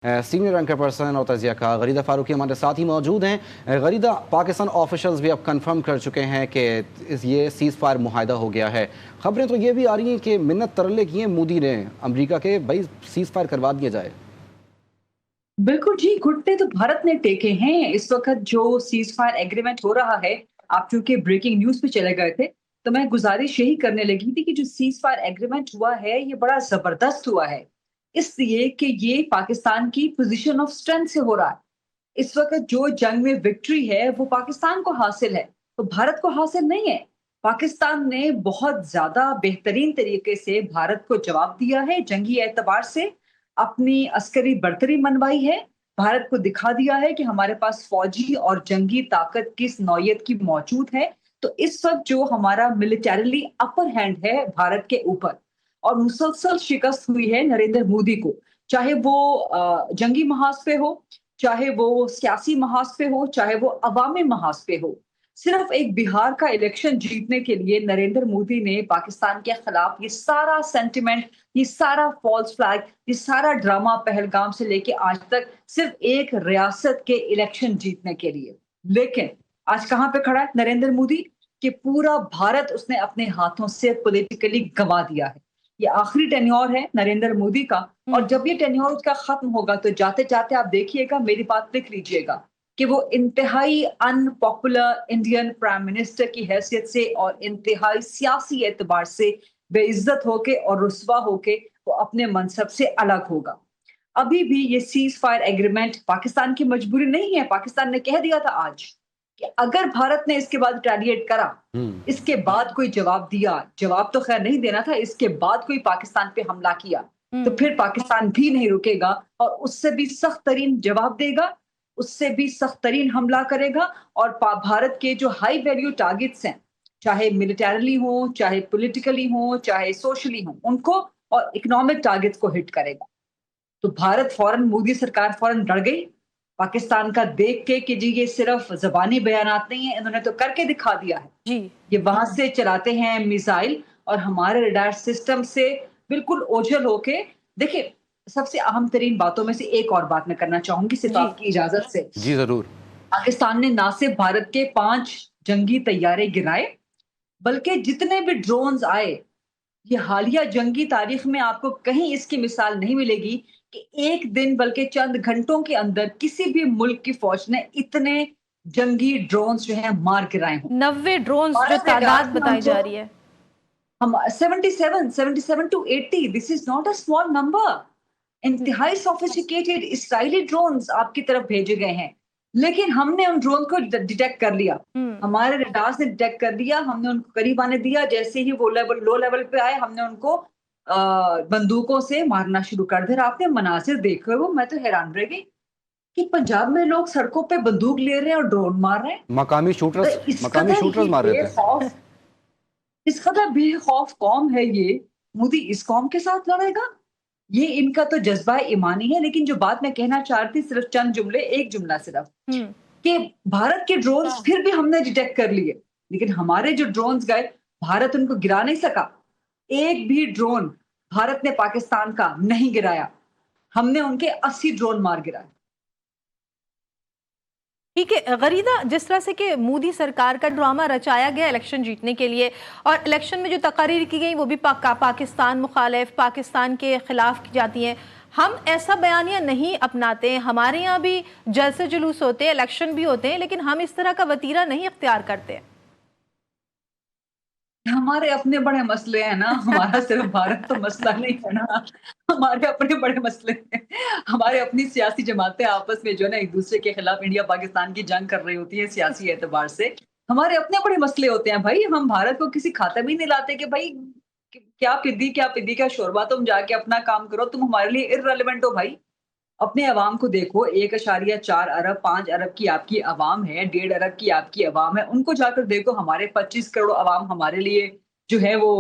Senior anchor person اور تجزیہ کار غریدہ فاروقی ہمارے ساتھ ہی موجود ہیں۔ غریدہ، پاکستان آفیشلز بھی اب کنفرم کر چکے ہیں کہ یہ سیز فائر معاہدہ ہو گیا ہے۔ خبریں تو یہ بھی آ رہی ہیں کہ منت ترلے کی ہیں مودی نے امریکہ کے، بھائی سیز فائر کروا دیا جائے۔ بالکل جی، گھٹنے تو بھارت نے ٹیکے ہیں۔ اس وقت جو سیز فائر ایگریمنٹ ہو رہا ہے، آپ چونکہ بریکنگ نیوز پہ چلے گئے تھے تو میں گزارش یہی کرنے لگی تھی کہ جو سیز فائر ایگریمنٹ ہوا ہے یہ بڑا زبردست ہوا ہے، اس لیے کہ یہ پاکستان کی پوزیشن آف سٹرینتھ سے ہو رہا ہے۔ اس وقت جو جنگ میں وکٹری ہے وہ پاکستان کو حاصل ہے، تو بھارت کو حاصل نہیں ہے۔ پاکستان نے بہت زیادہ بہترین طریقے سے بھارت کو جواب دیا ہے، جنگی اعتبار سے اپنی عسکری برتری منوائی ہے، بھارت کو دکھا دیا ہے کہ ہمارے پاس فوجی اور جنگی طاقت کس نوعیت کی موجود ہے۔ تو اس وقت جو ہمارا ملیٹریلی اپر ہینڈ ہے بھارت کے اوپر، اور مسلسل شکست ہوئی ہے نریندر مودی کو، چاہے وہ جنگی محاذ پہ ہو، چاہے وہ سیاسی محاذ پہ ہو، چاہے وہ عوامی محاذ پہ ہو۔ صرف ایک بہار کا الیکشن جیتنے کے لیے نریندر مودی نے پاکستان کے خلاف یہ سارا سینٹیمنٹ، یہ سارا فالس فلیگ، یہ سارا ڈرامہ پہلگام سے لے کے آج تک صرف ایک ریاست کے الیکشن جیتنے کے لیے۔ لیکن آج کہاں پہ کھڑا ہے نریندر مودی؟ کہ پورا بھارت اس نے اپنے ہاتھوں سے پولیٹیکلی گنوا دیا ہے۔ یہ آخری ٹینیور ہے نریندر مودی کا، اور جب یہ ٹینیور اس کا ختم ہوگا تو جاتے جاتے آپ دیکھیے گا، میری بات لکھ لیجیے گا، کہ وہ انتہائی ان پاپولر انڈین پرائم منسٹر کی حیثیت سے اور انتہائی سیاسی اعتبار سے بے عزت ہو کے اور رسوا ہو کے وہ اپنے منصب سے الگ ہوگا۔ ابھی بھی یہ سیز فائر ایگریمنٹ پاکستان کی مجبوری نہیں ہے۔ پاکستان نے کہہ دیا تھا آج کہ اگر بھارت نے اس کے بعد ریٹیلیٹ کرا، اس کے بعد کوئی جواب دیا، جواب تو خیر نہیں دینا تھا، اس کے بعد کوئی پاکستان پہ حملہ کیا تو پھر پاکستان بھی نہیں رکے گا اور اس سے بھی سخت ترین جواب دے گا، اس سے بھی سخت ترین حملہ کرے گا، اور بھارت کے جو ہائی ویلیو ٹارگٹس ہیں، چاہے ملیٹریلی ہوں، چاہے پولیٹیکلی ہوں، چاہے سوشلی ہوں، ان کو اور اکنامک ٹارگٹس کو ہٹ کرے گا۔ تو بھارت فوراً، مودی سرکار فوراً ڈر گئی پاکستان کا دیکھ کے کہ جی یہ صرف زبانی بیانات نہیں ہیں، انہوں نے تو کر کے دکھا دیا ہے۔ جی یہ وہاں سے چلاتے ہیں میزائل اور ہمارے ریڈار سسٹم سے بالکل اوجھل ہو کے۔ دیکھیں، سب سے اہم ترین باتوں میں سے ایک اور بات میں کرنا چاہوں گی صرف جی آپ کی اجازت سے۔ جی ضرور۔ پاکستان نے نہ صرف بھارت کے 5 جنگی طیارے گرائے، بلکہ جتنے بھی ڈرونز آئے، یہ حالیہ جنگی تاریخ میں آپ کو کہیں اس کی مثال نہیں ملے گی کہ ایک دن بلکہ چند گھنٹوں کے اندر کسی بھی ملک کی فوج نے اتنے جنگی ڈرونز جو ہیں مار گرائے ہوں۔ 90 ڈرونز جو ہمارے تعداد ریڈارز میں ہم بتائی کو جا رہی ہے۔ 77 to 80، this is not a small number۔ انتہائی سوفسٹیکیٹڈ اسرائیلی ڈرونز آپ کی طرف بھیجے گئے ہیں، لیکن ہم نے ان ڈرون کو ڈیٹیکٹ کر لیا، ہمارے ریڈارز نے ڈیٹیکٹ کر لیا، ہم نے ان کو قریب آنے دیا، جیسے ہی وہ لو لیول پہ آئے ہم نے ان کو بندوقوں سے مارنا شروع کر دیا۔ آپ نے مناظر دیکھے وہ، میں تو حیران رہ گئی کہ پنجاب میں لوگ سڑکوں پہ بندوق لے رہے ہیں اور ڈرون مار رہے ہیں۔ مقامی شوٹرز مار رہے تھے۔ اس قدر بے خوف قوم ہے یہ، مودی اس قوم کے ساتھ لڑے گا؟ یہ ان کا تو جذبہ ایمانی ہے۔ لیکن جو بات میں کہنا چاہتی صرف چند جملے، ایک جملہ صرف، کہ بھارت کے ڈرونز پھر بھی ہم نے ڈیٹیکٹ کر لیے، لیکن ہمارے جو ڈرونز گئے بھارت ان کو گرا نہیں سکا۔ ایک بھی ڈرون بھارت نے پاکستان کا نہیں گرایا، ہم نے ان کے 80 ڈرون مار گرائے۔ ٹھیک ہے غریدہ، جس طرح سے کہ مودی سرکار کا ڈرامہ رچایا گیا الیکشن جیتنے کے لیے، اور الیکشن میں جو تقاریر کی گئی وہ بھی پاکستان مخالف، پاکستان کے خلاف کی جاتی ہیں، ہم ایسا بیانیہ نہیں اپناتے ہیں۔ ہمارے یہاں بھی جلسے جلوس ہوتے ہیں، الیکشن بھی ہوتے ہیں، لیکن ہم اس طرح کا وتیرہ نہیں اختیار کرتے۔ ہمارے اپنے بڑے مسئلے ہیں نا، ہمارا صرف بھارت تو مسئلہ نہیں ہے نا، ہمارے اپنے بڑے مسئلے ہیں۔ ہمارے اپنی سیاسی جماعتیں آپس میں جو ہے نا ایک دوسرے کے خلاف انڈیا پاکستان کی جنگ کر رہی ہوتی ہیں سیاسی اعتبار سے۔ ہمارے اپنے بڑے مسئلے ہوتے ہیں بھائی، ہم بھارت کو کسی خاطر بھی نہیں لاتے کہ بھائی کیا پدی کا شوربہ، تم جا کے اپنا کام کرو، تم ہمارے لیے ارریلیونٹ ہو بھائی۔ اپنے عوام کو دیکھو، 1.4 ارب 5 ارب کی آپ کی عوام ہے، 1.5 ارب کی آپ کی عوام ہے، ان کو جا کر دیکھو، ہمارے 25 کروڑ عوام ہمارے لیے جو ہے وہ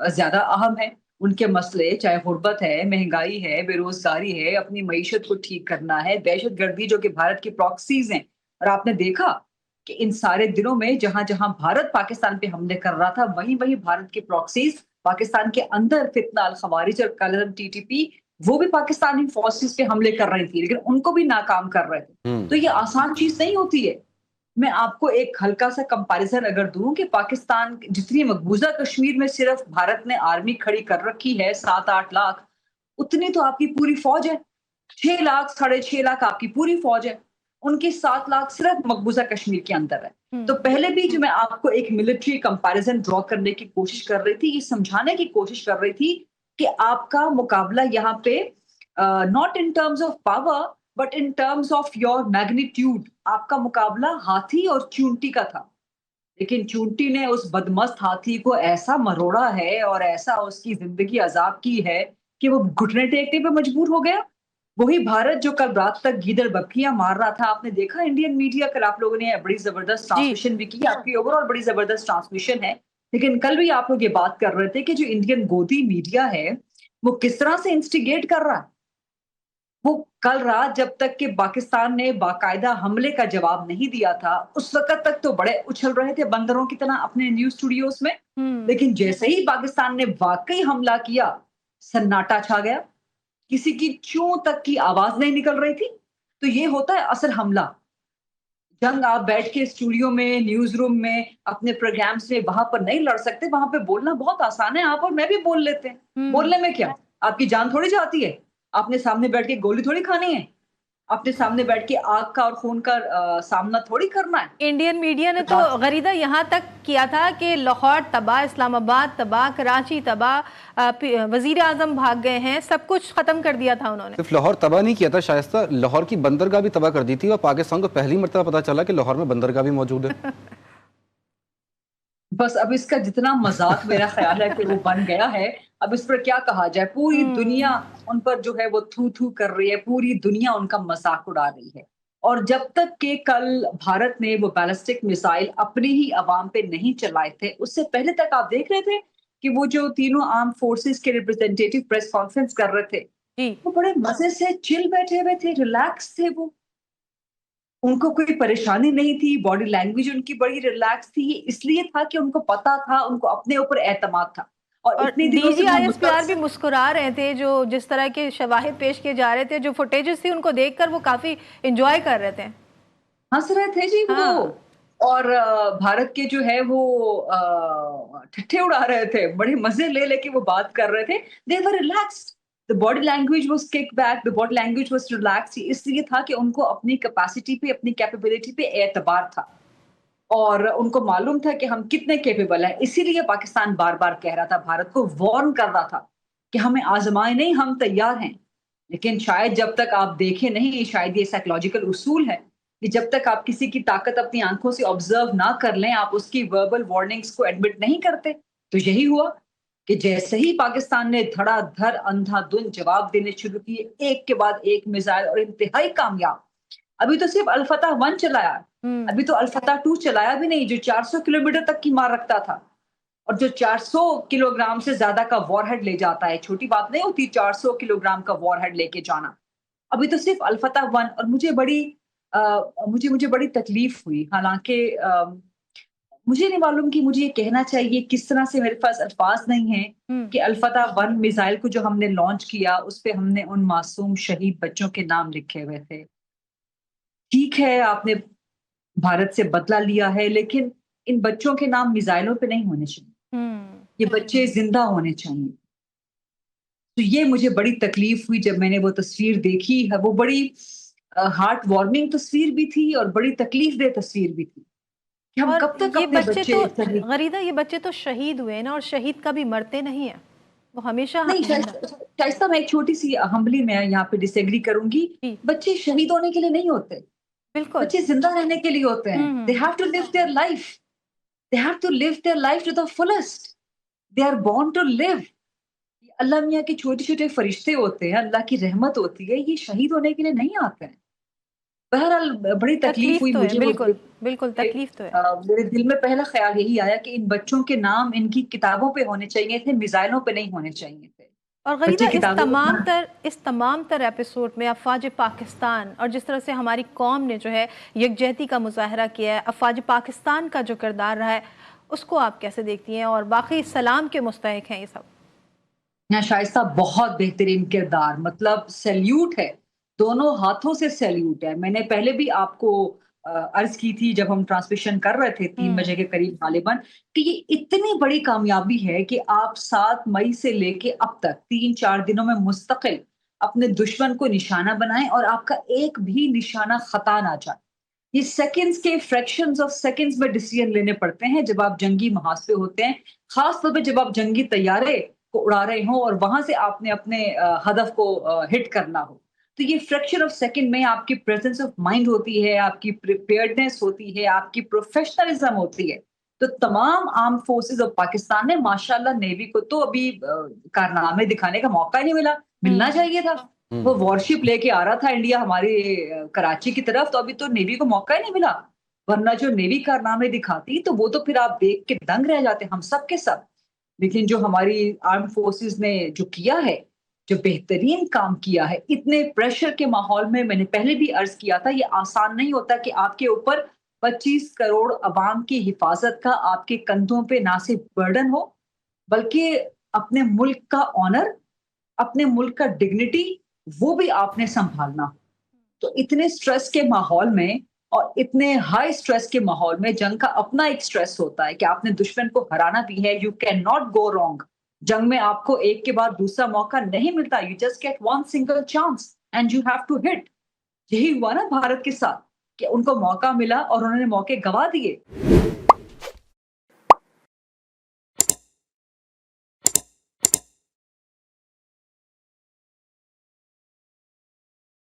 زیادہ اہم ہے۔ ان کے مسئلے چاہے غربت ہے، مہنگائی ہے، بے روزگاری ہے، اپنی معیشت کو ٹھیک کرنا ہے، دہشت گردی جو کہ بھارت کی پراکسیز ہیں، اور آپ نے دیکھا کہ ان سارے دنوں میں جہاں جہاں بھارت پاکستان پہ حملے کر رہا تھا، وہیں وہیں بھارت کی پراکسیز پاکستان کے اندر فتنہ الخوارج اور کالعدم TTP وہ بھی پاکستانی فورسز پہ حملے کر رہی تھی لیکن ان کو بھی ناکام کر رہے تھے. تو یہ آسان چیز نہیں ہوتی ہے. میں آپ کو ایک ہلکا سا کمپیریزن اگر دوں کہ پاکستان جتنی مقبوضہ کشمیر میں صرف بھارت نے آرمی کھڑی کر رکھی ہے 7-8 لاکھ، اتنی تو آپ کی پوری فوج ہے. 6 لاکھ 6.5 لاکھ آپ کی پوری فوج ہے. ان کی 7 لاکھ صرف مقبوضہ کشمیر کے اندر ہے. تو پہلے بھی جو میں آپ کو ایک ملٹری کمپیریزن ڈرا کرنے کی کوشش کر رہی تھی، یہ سمجھانے کی کوشش کر رہی تھی کہ آپ کا مقابلہ یہاں پہ not in terms of power but in terms of your magnitude, آپ کا مقابلہ ہاتھی اور چونٹی کا تھا. لیکن چونٹی نے اس بدمست ہاتھی کو ایسا مروڑا ہے اور ایسا اس کی زندگی عذاب کی ہے کہ وہ گھٹنے ٹیکنے پہ مجبور ہو گیا. وہی بھارت جو کل رات تک گیدڑ بکیاں مار رہا تھا، آپ نے دیکھا انڈین میڈیا، کل آپ لوگوں نے بڑی زبردست ٹرانسمیشن بھی کی، آپ کی اوور آل بڑی زبردست ٹرانسمیشن ہے. لیکن کل بھی آپ لوگ یہ بات کر رہے تھے کہ جو انڈین گودی میڈیا ہے وہ کس طرح سے انسٹیگیٹ کر رہا ہے. وہ کل رات جب تک کہ پاکستان نے باقاعدہ حملے کا جواب نہیں دیا تھا اس وقت تک تو بڑے اچھل رہے تھے بندروں کی طرح اپنے نیوز اسٹوڈیوز میں. لیکن جیسے ہی پاکستان نے واقعی حملہ کیا سناٹا چھا گیا، کسی کی چوں تک کی آواز نہیں نکل رہی تھی. تو یہ ہوتا ہے اصل حملہ. جنگ آپ بیٹھ کے اسٹوڈیو میں، نیوز روم میں، اپنے پروگرامز میں وہاں پر نہیں لڑ سکتے. وہاں پہ بولنا بہت آسان ہے، آپ اور میں بھی بول لیتے ہیں. بولنے میں کیا، آپ کی جان تھوڑی جاتی ہے. آپ نے سامنے بیٹھ کے گولی تھوڑی کھانی ہے، آپ نے سامنے بیٹھ کے آگ کا اور خون کا سامنا تھوڑی کرنا ہے. انڈین میڈیا نے تو غریدہ یہاں تک کیا تھا کہ لاہور تباہ، اسلام آباد تباہ، کراچی تباہ، وزیر اعظم بھاگ گئے ہیں، سب کچھ ختم کر دیا تھا انہوں نے. صرف لاہور تباہ نہیں کیا تھا شائستہ، لاہور کی بندرگاہ بھی تباہ کر دی تھی، اور پاکستان کو پہلی مرتبہ پتا چلا کہ لاہور میں بندرگاہ بھی موجود ہے. بس اب اس کا جتنا مذاق میرا خیال ہے کہ وہ بن گیا ہے، اب اس پر کیا کہا جائے. پوری دنیا ان پر جو ہے وہ تھو تھو کر رہی ہے، پوری دنیا ان کا مذاق اڑا رہی ہے. اور جب تک کہ کل بھارت نے وہ بیلسٹک میزائل اپنی ہی عوام پہ نہیں چلائے تھے، اس سے پہلے تک آپ دیکھ رہے تھے کہ وہ جو تینوں آرم فورسز کے ریپرزینٹیٹیو پریس کانفرنس کر رہے تھے وہ بڑے مزے سے چل بیٹھے ہوئے تھے، ریلیکس تھے. وہ ان کو کوئی پریشانی نہیں تھی، باڈی لینگویج ان کی بڑی ریلیکس تھی. یہ اس لیے تھا کہ ان کو پتا تھا، ان کو اپنے اوپر اعتماد تھا. اور اتنے ڈی دنوں جی سے آئی ایس پی آر بھی مسکرا رہے تھے، جو جس طرح کے شواہد پیش کیے جا رہے تھے، جو فوٹیجز تھی ان کو دیکھ کر وہ کافی انجوائے کر رہے تھے، ہنس رہے تھے جی وہ. اور بھارت کے جو ہے وہ ٹھٹھے اڑا رہے تھے، بڑے مزے لے لے کے وہ بات کر رہے تھے. they were relaxed. the body language was kicked back, the body language was relaxed. اس لیے تھا کہ ان کو اپنی کیپیسٹی پہ، اپنی کیپیبلٹی پہ اعتبار تھا اور ان کو معلوم تھا کہ ہم کتنے کیپیبل ہیں. اسی لیے پاکستان بار بار کہہ رہا تھا، بھارت کو وارن کر رہا تھا کہ ہمیں آزمائے نہیں، ہم تیار ہیں. لیکن شاید جب تک آپ دیکھیں نہیں، شاید یہ سائیکولوجیکل اصول ہے کہ جب تک آپ کسی کی طاقت اپنی آنکھوں سے آبزرو نہ کر لیں، آپ اس کی وربل وارننگز کو ایڈمٹ نہیں کرتے. تو یہی ہوا کہ جیسے ہی پاکستان نے دھڑا دھڑ اندھا دھند جواب دینے شروع کیے، ایک کے بعد ایک میزائل، اور انتہائی کامیاب. ابھی تو صرف الفتح 1 چلایا، ابھی تو الفتح 2 چلایا بھی نہیں، جو 400 کلومیٹر تک کی مار رکھتا تھا اور جو 400 کلو گرام سے زیادہ کا وار ہیڈ لے جاتا ہے. چھوٹی بات نہیں ہوتی 400 کلو گرام کا وار ہیڈ لے کے جانا. ابھی تو صرف الفتح 1. اور مجھے بڑی تکلیف ہوئی، حالانکہ مجھے نہیں معلوم کہ مجھے یہ کہنا چاہیے کس طرح سے، میرے پاس الفاظ نہیں ہیں کہ الفتح 1 میزائل کو جو ہم نے لانچ کیا اس پہ ہم نے ان معصوم شہید بچوں کے نام لکھے ہوئے تھے. ٹھیک ہے آپ نے بھارت سے بدلہ لیا ہے، لیکن ان بچوں کے نام میزائلوں پہ نہیں ہونے چاہیے. یہ بچے زندہ ہونے چاہیے. تو یہ مجھے بڑی تکلیف ہوئی جب میں نے وہ تصویر دیکھی ہے. وہ بڑی ہارٹ وارمنگ تصویر بھی تھی اور بڑی تکلیف دہ تصویر بھی تھی کہ ہم کب تک اپنے بچے. غریدہ یہ بچے تو شہید ہوئے نا، اور شہید کبھی مرتے نہیں ہیں، وہ ہمیشہ نہیں. شائستہ میں ایک چھوٹی سی ہمبلی میں یہاں پہ ڈس ایگری کروں گی. بچے شہید ہونے کے لیے نہیں ہوتے، بالکل بچے زندہ رہنے کے لیے ہوتے ہیں. they have to live their life, they have to live their life to the fullest. they are born to live. اللہ میاں کے چھوٹے چھوٹے فرشتے ہوتے ہیں، اللہ کی رحمت ہوتی ہے، یہ شہید ہونے کے لیے نہیں آتے ہیں. بہرحال بڑی تکلیف ہوئی مجھے. بالکل تکلیف تو ہے. میرے دل میں پہلا خیال یہی آیا کہ ان بچوں کے نام ان کی کتابوں پہ ہونے چاہیے تھے، میزائلوں پہ نہیں ہونے چاہیے تھے. اور غریبہ اس تمام تر ایپیسوڈ میں افواج پاکستان اور جس طرح سے ہماری قوم نے جو ہے یکجہتی کا مظاہرہ کیا ہے، افواج پاکستان کا جو کردار رہا ہے، اس کو آپ کیسے دیکھتی ہیں؟ اور باقی سلام کے مستحق ہیں یہ سب. شائستہ بہت بہترین کردار، مطلب سیلیوٹ ہے، دونوں ہاتھوں سے سیلیوٹ ہے. میں نے پہلے بھی آپ کو عرض کی تھی جب ہم ٹرانسمیشن کر رہے تھے 3 بجے کے قریب غالباً، کہ یہ اتنی بڑی کامیابی ہے کہ آپ 7 مئی سے لے کے اب تک 3-4 دنوں میں مستقل اپنے دشمن کو نشانہ بنائیں اور آپ کا ایک بھی نشانہ خطا نہ جائے. یہ سیکنڈز کے فریکشنز آف سیکنڈز میں ڈیسیژن لینے پڑتے ہیں جب آپ جنگی محاذ پہ ہوتے ہیں، خاص طور پہ جب آپ جنگی طیارے کو اڑا رہے ہوں اور وہاں سے آپ نے اپنے ہدف کو ہٹ کرنا ہو. تو یہ فریکشن آف سیکنڈ میں آپ کی پریزنس آف مائنڈ ہوتی ہے، آپ کی پریپیئرڈنیس ہوتی ہے، آپ کی پروفیشنلزم ہوتی ہے. تو تمام آرم فورسز آف پاکستان نے ماشاءاللہ نیوی کو تو ابھی کارنامے دکھانے کا موقع ہی نہیں ملنا چاہیے تھا. وہ وارشپ لے کے آ رہا تھا انڈیا ہماری کراچی کی طرف، تو ابھی تو نیوی کو موقع ہی نہیں ملا. ورنہ جو نیوی کارنامے دکھاتی تو وہ تو پھر آپ دیکھ کے دنگ رہ جاتے ہم سب کے سب. لیکن جو ہماری آرم فورسز نے جو کیا ہے، جو بہترین کام کیا ہے اتنے پریشر کے ماحول میں نے پہلے بھی عرض کیا تھا یہ آسان نہیں ہوتا کہ آپ کے اوپر 25 کروڑ عوام کی حفاظت کا آپ کے کندھوں پہ نہ صرف برڈن ہو بلکہ اپنے ملک کا آنر، اپنے ملک کا ڈگنیٹی وہ بھی آپ نے سنبھالنا. تو اتنے سٹریس کے ماحول میں اور اتنے ہائی سٹریس کے ماحول میں جنگ کا اپنا ایک سٹریس ہوتا ہے کہ آپ نے دشمن کو ہرانا بھی ہے. You can not go wrong. جنگ میں آپ کو ایک کے بعد دوسرا موقع نہیں ملتا. You just get one single chance and you have to hit. یہی ہوا نا بھارت کے ساتھ کہ ان کو موقع ملا اور انہوں نے موقع گوا دیے.